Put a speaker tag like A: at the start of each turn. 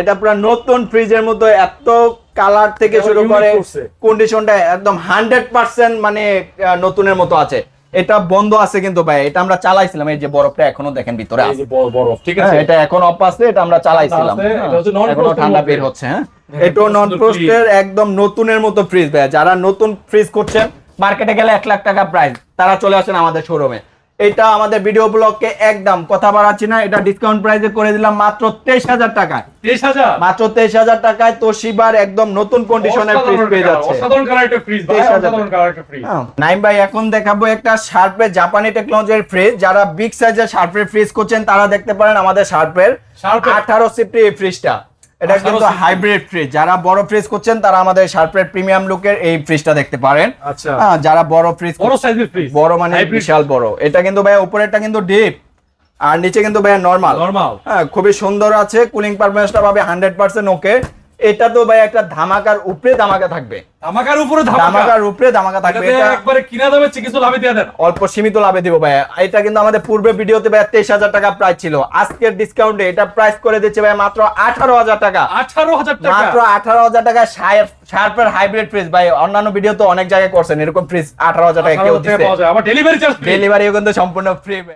A: এটা পুরো নতুন ফ্রিজের মতো, এত কালার থেকে শুরু করে কন্ডিশনটা একদম 100% মানে নতুনের মতো আছে। এটা বন্ধ আছে কিন্তু ভাই, এটা আমরা চালাইছিলাম, এই যে বরফটা এখনো দেখেন ভিতরে আছে,
B: বরফ ঠিক আছে,
A: এটা এখন অফ আছে, এটা আমরা চালাইছিলাম, এখনো ঠান্ডা বের হচ্ছে। হ্যাঁ, এটা নন ফ্রস্টের একদম নতুনের মতো ফ্রিজ ভাই। যারা নতুন ফ্রিজ করছেন, মার্কেটে গেলে 1 লাখ টাকা প্রাইস, তারা চলে আসেন আমাদের শোরুমে। এটা আমাদের ভিডিও ব্লগে একদম কথা বাড়াচ্ছি না, এটা ডিসকাউন্ট প্রাইসে করে দিলাম মাত্র 23,000 টাকায়।
B: 23,000
A: মাত্র 23,000 টাকায় তোশিবার একদম নতুন কন্ডিশনের ফ্রিজ পেয়ে যাচ্ছে।
B: অসাধারণ কালারের ফ্রিজ ভাই, অসাধারণ কালারের ফ্রিজ।
A: নাইম ভাই, এখন দেখাবো একটা শার্পের জাপানি টেকনোলজির ফ্রিজ। যারা বিগ সাইজের শার্পের ফ্রিজ করছেন, তারা দেখতে পারেন আমাদের শার্পের 18 সিফটি এই ফ্রিজটা। এটা কিন্তু হাইব্রিড ফ্রিজ। যারা বড় ফ্রিজ করছেন, তারা আমাদের শার্পের প্রিমিয়াম লুকের এই ফ্রিজটা দেখতে পারেন।
B: আচ্ছা,
A: যারা বড় ফ্রিজ,
B: বড় সাইজের ফ্রিজ,
A: বড় মানে বিশাল বড়। এটা কিন্তু ভাই উপরেরটা কিন্তু ডিপ, আর নিচে কিন্তু ভাই নরমাল। হ্যাঁ, খুবই সুন্দর আছে, কুলিং পারফরম্যান্সটা পাবে 100% ওকে। এটা তো ভাই একটা ধামাকার উপরে ধামাকা থাকবে,
B: ধামাকার উপরে
A: ধামাকার উপরে ধামাকা থাকবে।
B: এটা একবারে কিনা দামে কিছু লাভে দিয়ে দেন,
A: অল্প সীমিত লাভে দিব ভাই। এটা কিন্তু আমাদের পূর্বে ভিডিওতে ভাই 23,000 টাকা প্রাইস ছিল, আজকের ডিসকাউন্টে এটা প্রাইস করে দিচ্ছে ভাই মাত্র 18,000 টাকা।
B: 18,000 টাকা,
A: মাত্র 18,000 টাকা। শার্পের হাইব্রিড ফ্রিজ ভাই, অন্যান্য ভিডিও তো অনেক জায়গায় করছেন, এরকম ফ্রিজ 18,000 টাকা কেউ দিচ্ছে।
B: আবার ডেলিভারি চার্জ,
A: ডেলিভারিও কিন্তু সম্পূর্ণ ফ্রি।